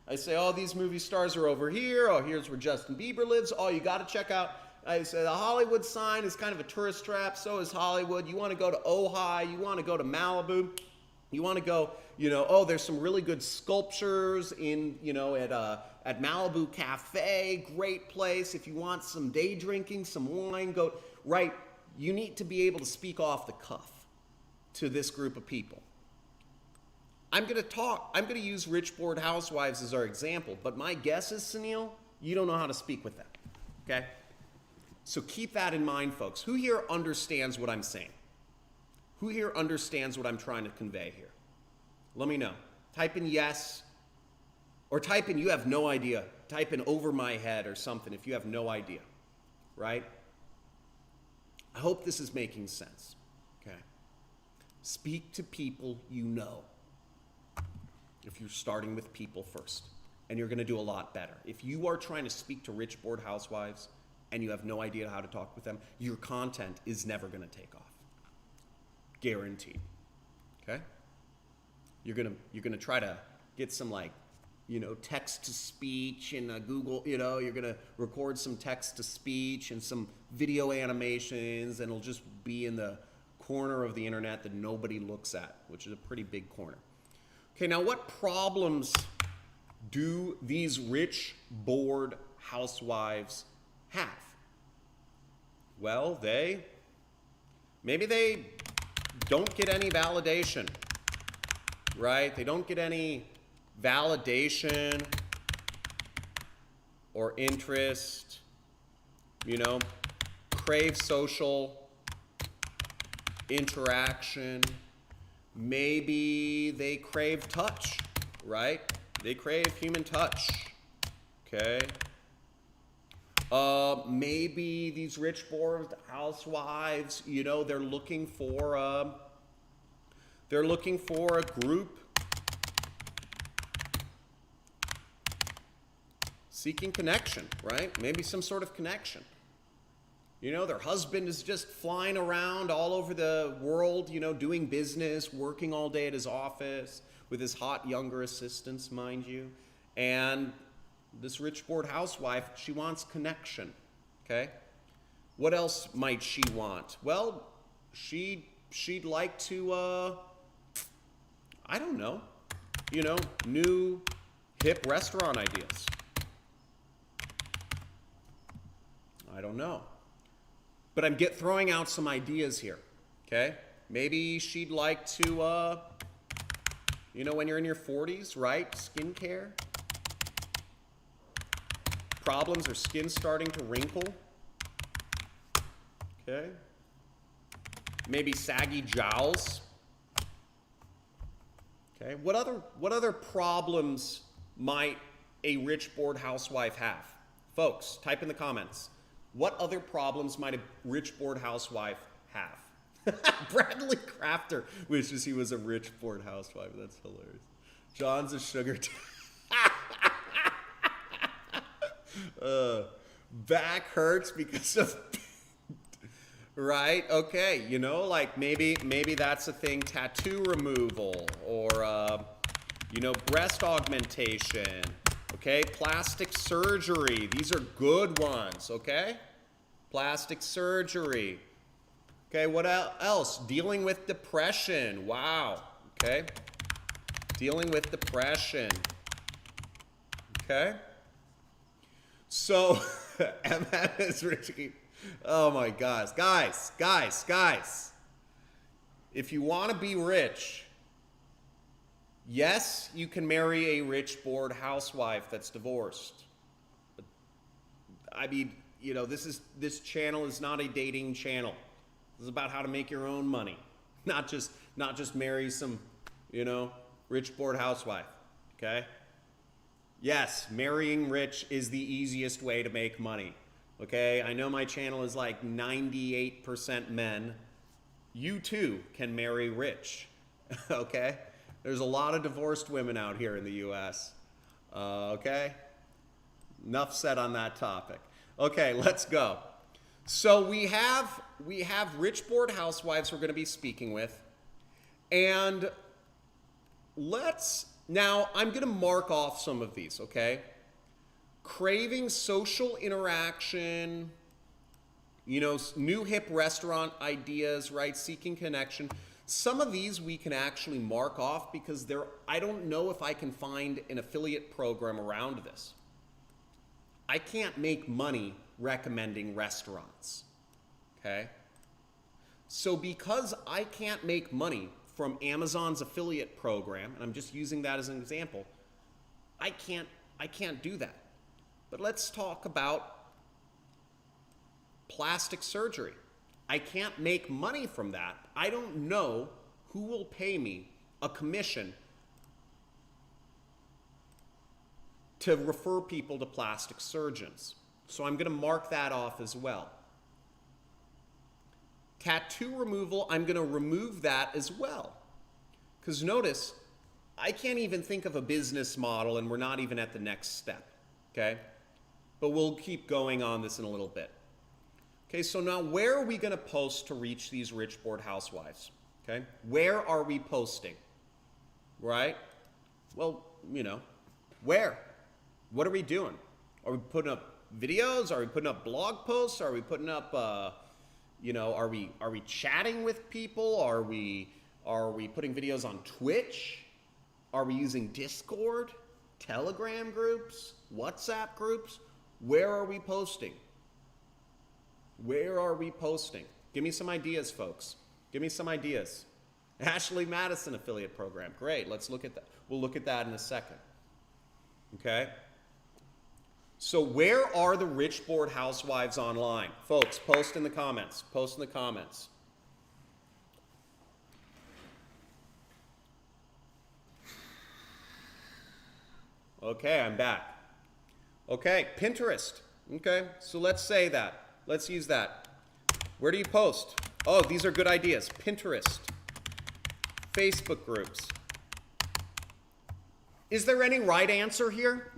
I say, oh, these movie stars are over here. Oh, here's where Justin Bieber lives. Oh, you got to check out. I say the Hollywood sign is kind of a tourist trap. So is Hollywood. You want to go to Ojai. You want to go to Malibu. You want to go, there's some really good sculptures in, at Malibu Cafe. Great place. If you want some day drinking, some wine, go, right? You need to be able to speak off the cuff to this group of people. I'm going to use rich bored housewives as our example, but my guess is, Sunil, you don't know how to speak with them, okay? So keep that in mind, folks. Who here understands what I'm saying? Who here understands what I'm trying to convey here? Let me know. Type in yes, or type in you have no idea. Type in over my head or something if you have no idea, right? I hope this is making sense, okay? Speak to people you know. If you're starting with people first, and you're gonna do a lot better. If you are trying to speak to rich bored housewives and you have no idea how to talk with them, your content is never gonna take off. Guaranteed, okay? You're gonna try to get some text to speech in Google, you're gonna record some text to speech and some video animations, and it'll just be in the corner of the internet that nobody looks at, which is a pretty big corner. Okay, now what problems do these rich, bored housewives have? Well, maybe they don't get any validation, right? They don't get any validation or interest, crave social interaction. Maybe they crave touch, right? They crave human touch, okay? Maybe these rich bored housewives, they're looking for a group seeking connection, right? Maybe some sort of connection. Their husband is just flying around all over the world, doing business, working all day at his office with his hot younger assistants, mind you. And this rich bored housewife, she wants connection, okay? What else might she want? Well, she'd like to, I don't know, new hip restaurant ideas. I don't know. But I'm throwing out some ideas here, okay? Maybe she'd like to, when you're in your 40s, right? Skincare. Problems or skin starting to wrinkle. Okay? Maybe saggy jowls. Okay? What other problems might a rich bored housewife have? Folks, type in the comments. What other problems might a rich bored housewife have? Bradley Crafter wishes he was a rich bored housewife. That's hilarious. John's a sugar back hurts because of right? Okay, maybe that's a thing. Tattoo removal or breast augmentation. Okay, plastic surgery. These are good ones, okay? Plastic surgery. Okay, what else? Dealing with depression. Wow, okay? Dealing with depression. Okay? So, Emma is Richie. Oh my gosh. Guys. If you want to be rich, yes, you can marry a rich, bored housewife that's divorced. But, I mean, this channel is not a dating channel. This is about how to make your own money, not just marry some, rich, bored housewife. Okay? Yes, marrying rich is the easiest way to make money. Okay? I know my channel is like 98% men. You too can marry rich. Okay? There's a lot of divorced women out here in the U.S. Okay? Enough said on that topic. Okay, let's go. So we have rich bored housewives we're going to be speaking with. And now I'm going to mark off some of these, okay? Craving social interaction, new hip restaurant ideas, right? Seeking connection. Some of these we can actually mark off because I don't know if I can find an affiliate program around this. I can't make money recommending restaurants, okay? So because I can't make money from Amazon's affiliate program, and I'm just using that as an example, I can't do that. But let's talk about plastic surgery. I can't make money from that. I don't know who will pay me a commission to refer people to plastic surgeons. So I'm going to mark that off as well. Tattoo removal, I'm going to remove that as well. Because notice, I can't even think of a business model and we're not even at the next step, okay? But we'll keep going on this in a little bit. Okay, so now where are we going to post to reach these rich bored housewives? Okay, where are we posting? Right? Well, you know, where? What are we doing? Are we putting up videos? Are we putting up blog posts? Are we putting up, you know, are we chatting with people? Are we putting videos on Twitch? Are we using Discord, Telegram groups, WhatsApp groups? Where are we posting? Where are we posting? Give me some ideas, folks. Give me some ideas. Ashley Madison affiliate program. Great. Let's look at that. We'll look at that in a second. Okay? So where are the rich bored housewives online? Folks, post in the comments. Post in the comments. Okay, I'm back. Okay, Pinterest. Okay, so let's say that. Let's use that. Where do you post? Oh, these are good ideas. Pinterest. Facebook groups. Is there any right answer here?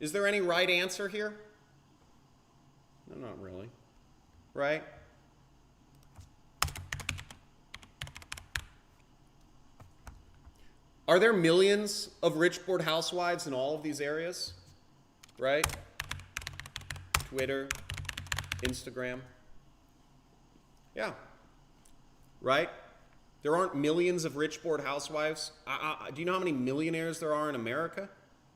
Is there any right answer here? No, not really. Right? Are there millions of rich bored housewives in all of these areas? Right? Twitter, Instagram. Yeah. Right? There aren't millions of rich bored housewives. Do you know how many millionaires there are in America?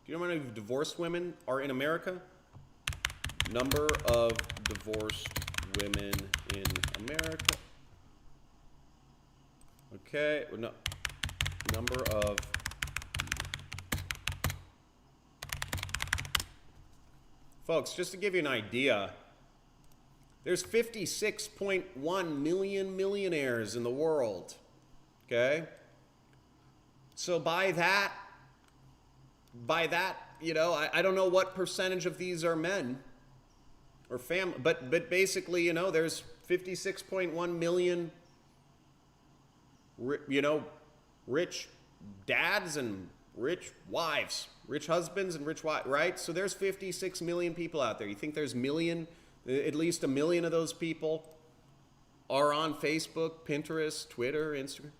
Do you know how many divorced women are in America? Number of divorced women in America. Okay. No. Number of folks, just to give you an idea, there's 56.1 million millionaires in the world. Okay? So by that, you know, I don't know what percentage of these are men or family, but basically, you know, there's 56.1 million, you know, rich dads and rich wives, rich husbands and rich wives, right? So there's 56 million people out there. You think there's at least a million of those people are on Facebook, Pinterest, Twitter, Instagram?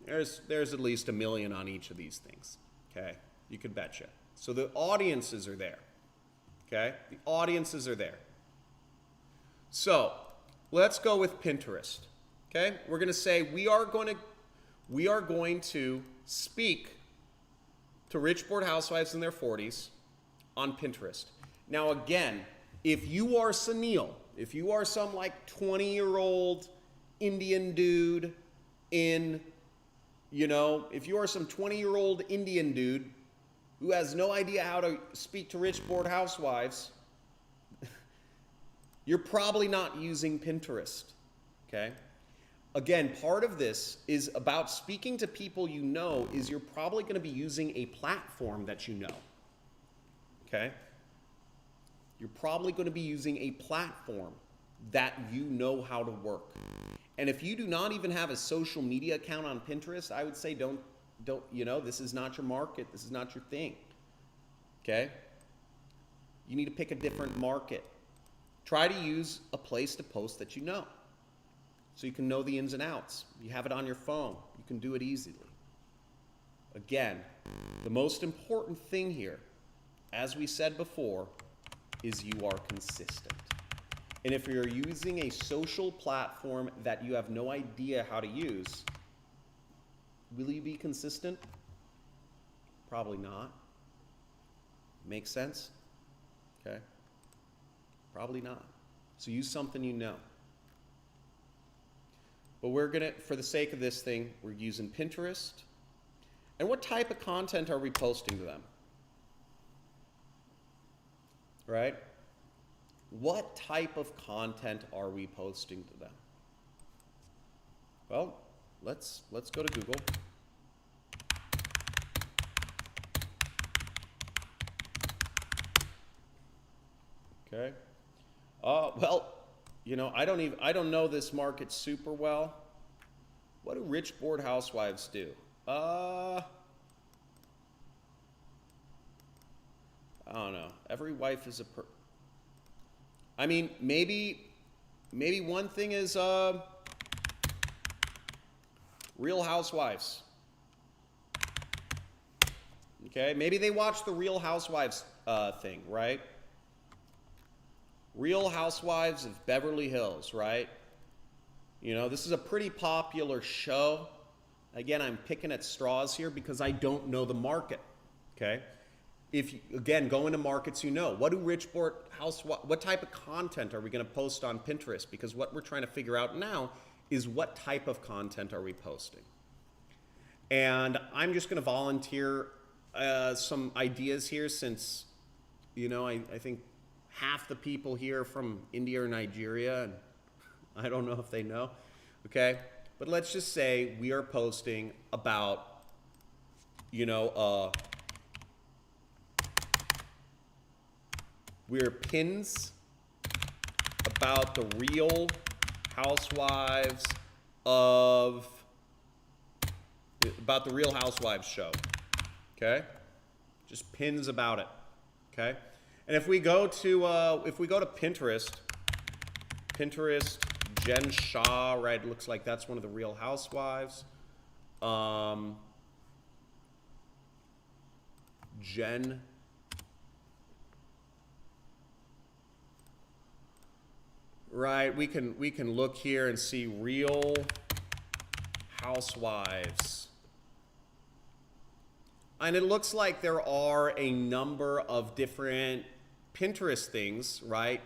There's at least a million on each of these things, okay? You could betcha. So the audiences are there, okay? The audiences are there. So let's go with Pinterest, okay? We're going to say we are going to speak to rich bored housewives in their 40s on Pinterest. Now again, if you are Sunil, if you are some like 20-year-old Indian dude in, you know, if you are some 20-year-old Indian dude who has no idea how to speak to rich bored housewives, you're probably not using Pinterest, okay? Again, part of this is about speaking to people you know is you're probably going to be using a platform that you know, okay? You're probably going to be using a platform that you know how to work. And if you do not even have a social media account on Pinterest, I would say don't, you know, this is not your market. This is not your thing, okay? You need to pick a different market. Try to use a place to post that you know, so you can know the ins and outs. You have it on your phone. You can do it easily. Again, the most important thing here, as we said before, is you are consistent. And if you're using a social platform that you have no idea how to use, will you be consistent? Probably not. Make sense? Okay? Probably not. So use something you know. But we're going to, for the sake of this thing, we're using Pinterest. And what type of content are we posting to them? Right? What type of content are we posting to them? Well, let's go to Google. Okay. Well, you know, I don't know this market super well. What do rich bored housewives do? I don't know. Every wife is I mean, maybe one thing is Real Housewives. Okay, maybe they watch the Real Housewives thing, right? Real Housewives of Beverly Hills, right? You know, this is a pretty popular show. Again, I'm picking at straws here because I don't know the market, okay? If you, again, go into markets you know. What do rich bored housewives, what type of content are we going to post on Pinterest? Because what we're trying to figure out now is what type of content are we posting? And I'm just going to volunteer some ideas here since, you know, I think half the people here are from India or Nigeria, and I don't know if they know, okay? But let's just say we are posting about, you know, we're pins about the Real Housewives of, about the Real Housewives show, okay? Just pins about it, okay? And if we go to Pinterest, Jen Shah, right? Looks like that's one of the Real Housewives. Jen. Right, we can look here and see Real Housewives. And it looks like there are a number of different Pinterest things, right?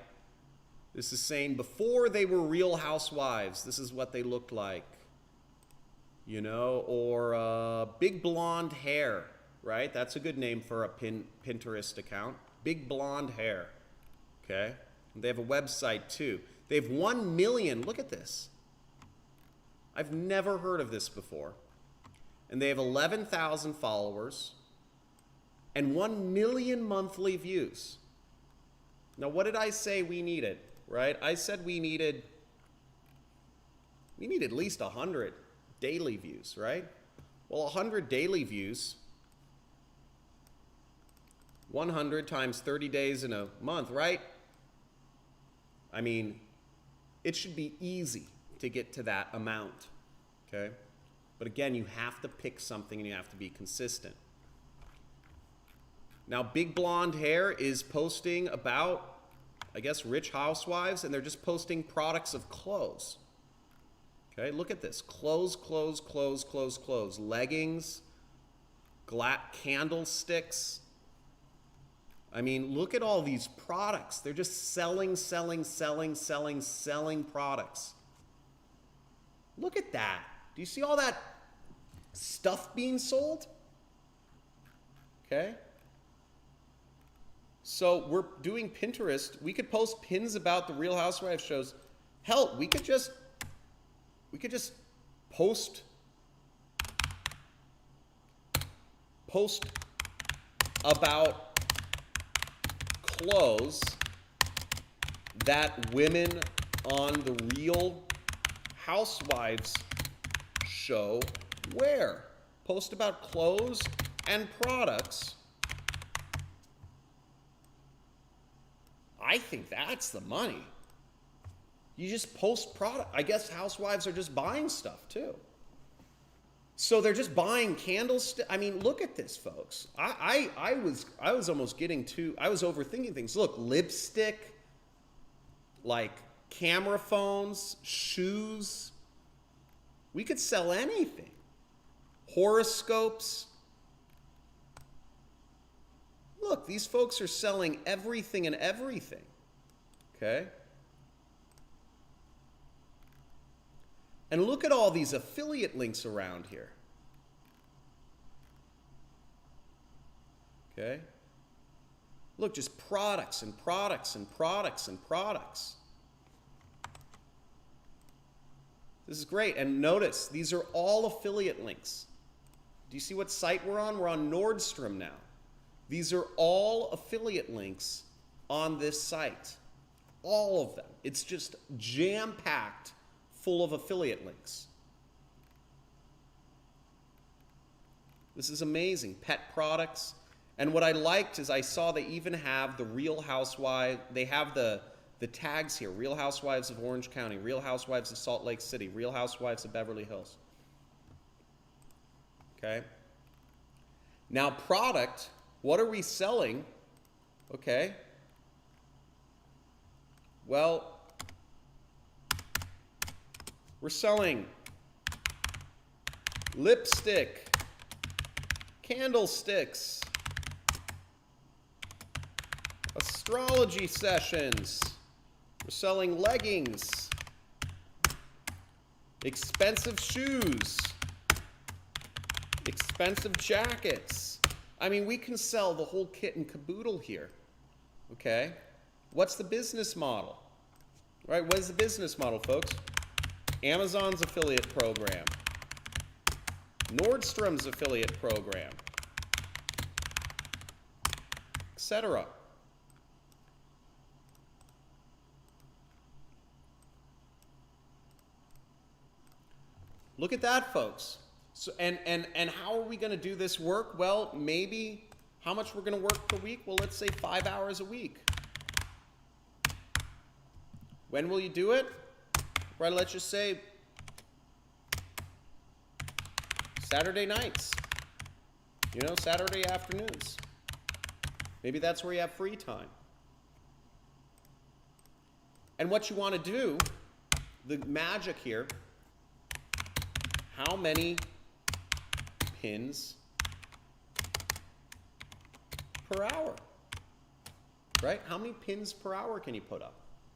This is saying before they were Real Housewives, this is what they looked like. You know, or big blonde hair, right? That's a good name for a Pinterest account. Big blonde hair, okay? And they have a website too. They have 1 million, look at this. I've never heard of this before. And they have 11,000 followers and 1 million monthly views. Now, what did I say we needed, right? I said we need at least 100 daily views, right? Well, 100 daily views, 100 times 30 days in a month, right? I mean, it should be easy to get to that amount, okay? But again, you have to pick something and you have to be consistent. Now, Big Blonde Hair is posting about, I guess, rich housewives, and they're just posting products of clothes. Okay, look at this. Clothes, clothes, clothes, clothes, clothes. Leggings, candlesticks. I mean, look at all these products. They're just selling products. Look at that. Do you see all that stuff being sold? Okay. So we're doing Pinterest. We could post pins about the Real Housewives shows. Hell, we could just post about clothes that women on the Real Housewives show wear. Post about clothes and products. I think that's the money. You just post product. I guess housewives are just buying stuff too. So they're just buying candlesticks. I mean, look at this, folks. I was almost getting too, I was overthinking things. Look, lipstick, like camera phones, shoes. We could sell anything. Horoscopes. Look, these folks are selling everything and everything. Okay? And look at all these affiliate links around here. Okay? Look, just products and products and products and products. This is great. And notice, these are all affiliate links. Do you see what site we're on? We're on Nordstrom now. These are all affiliate links on this site. All of them. It's just jam-packed full of affiliate links. This is amazing. Pet products. And what I liked is I saw they even have the Real Housewives. They have the tags here. Real Housewives of Orange County, Real Housewives of Salt Lake City, Real Housewives of Beverly Hills. Okay? Now product, what are we selling? Okay. Well, we're selling lipstick, candlesticks, astrology sessions. We're selling leggings, expensive shoes, expensive jackets. I mean, we can sell the whole kit and caboodle here. Okay? What's the business model? Right? What is the business model, folks? Amazon's affiliate program, Nordstrom's affiliate program, etc. Look at that, folks. So, and how are we going to do this work? Well, maybe how much we're going to work per week? Well, let's say 5 hours a week. When will you do it? Right, let's just say Saturday nights. You know, Saturday afternoons. Maybe that's where you have free time. And what you want to do, the magic here, how many pins per hour? Right? How many pins per hour can you put up?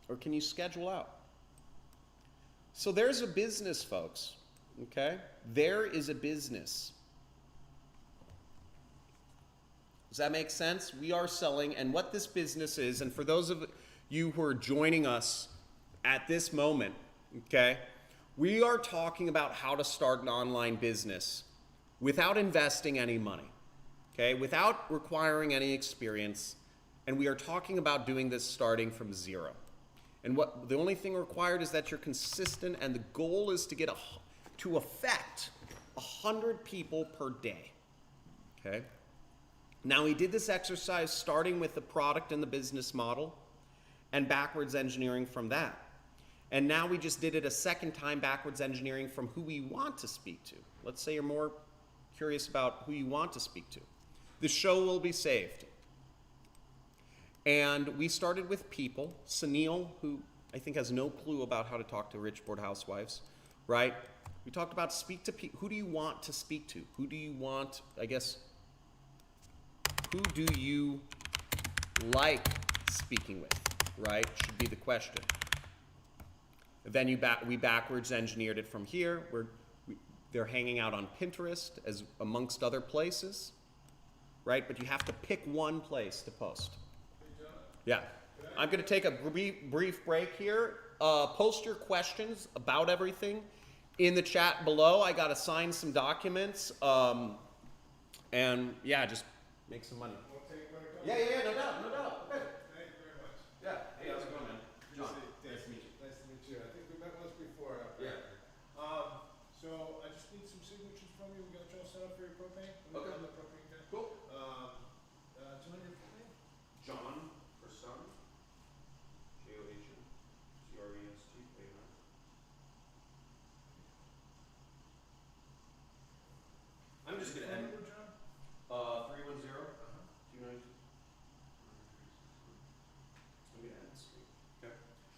Or can you schedule out? So there's a business, folks. Okay? There is a business. Does that make sense? We are selling, and what this business is, and for those of you who are joining us at this moment, okay, we are talking about how to start an online business without investing any money, okay, without requiring any experience, and we are talking about doing this starting from zero. And what the only thing required is that you're consistent, and the goal is to get to affect 100 people per day, okay? Now, we did this exercise starting with the product and the business model and backwards engineering from that. And now we just did it a second time, backwards engineering from who we want to speak to. Let's say you're more curious about who you want to speak to. The show will be saved. And we started with people. Sunil, who I think has no clue about how to talk to rich board housewives, right? We talked about speak to people. Who do you want to speak to? Who do you want, I guess, who do you like speaking with, right? Should be the question. Then we backwards engineered it from here. They're hanging out on Pinterest as amongst other places, right? But you have to pick one place to post. Yeah. I'm going to take a brief break here. Post your questions about everything in the chat below. I got to sign some documents. And yeah, just make some money. Yeah, no doubt. Okay. Thank you very much. Yeah. Hey, how's it going, man? John. Nice to meet you. Nice to meet you. I think we met once before. Yeah. So I just need some signatures from you. We're gonna try to set up for your propane. Okay. On the propane guy. Cool. Tell me your full name. John for son. John. CREST. I'm just gonna Phone end. number, John? 310-292. I'm gonna end the screen. Okay.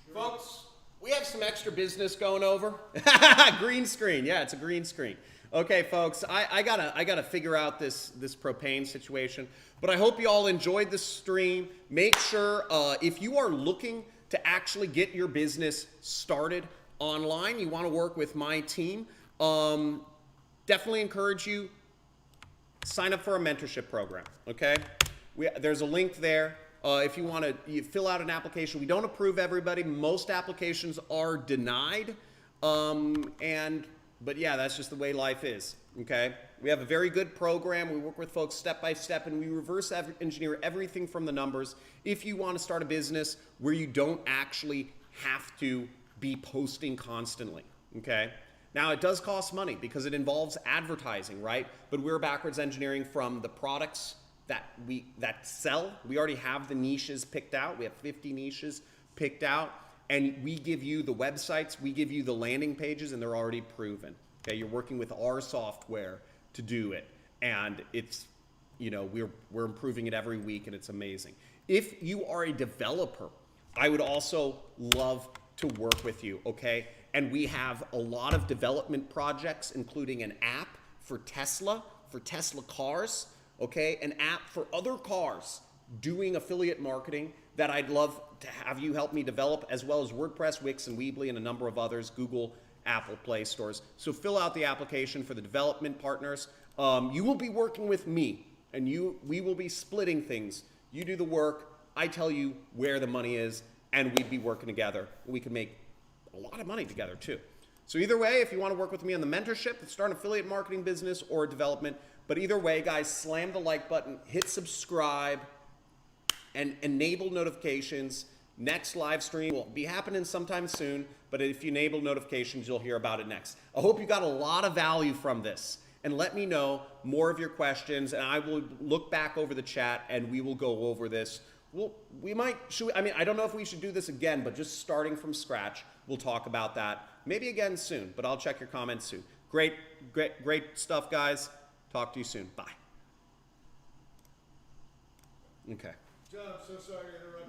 Sure. Folks, we have some extra business going over. Green screen. Yeah, it's a green screen. Okay, folks, I gotta figure out this propane situation. But I hope you all enjoyed this stream. Make sure if you are looking to actually get your business started online, you want to work with my team, definitely encourage you, sign up for a mentorship program, okay? There's a link there. If you want to fill out an application, we don't approve everybody. Most applications are denied. And But yeah, that's just the way life is, okay? We have a very good program. We work with folks step by step, and we reverse engineer everything from the numbers if you want to start a business where you don't actually have to be posting constantly, okay? Now, it does cost money because it involves advertising, right? But we're backwards engineering from the products that sell. We already have the niches picked out. We have 50 niches picked out. And we give you the websites, we give you the landing pages, and they're already proven. Okay, you're working with our software to do it. And it's, you know, we're improving it every week, and it's amazing. If you are a developer, I would also love to work with you, okay? And we have a lot of development projects, including an app for Tesla cars, okay? An app for other cars doing affiliate marketing that I'd love to have you help me develop, as well as WordPress, Wix, and Weebly, and a number of others, Google, Apple Play stores. So fill out the application for the development partners. You will be working with me, and we will be splitting things. You do the work, I tell you where the money is, and we'd be working together. We can make a lot of money together too. So either way, if you want to work with me on the mentorship, start an affiliate marketing business or development, but either way, guys, slam the like button, hit subscribe, and enable notifications. Next live stream will be happening sometime soon, but if you enable notifications, you'll hear about it next. I hope you got a lot of value from this, and let me know more of your questions, and I will look back over the chat and we will go over this. I don't know if we should do this again, but just starting from scratch, we'll talk about that maybe again soon, but I'll check your comments soon. Great stuff, guys. Talk to you soon. Bye. Okay. John, I'm so sorry to interrupt.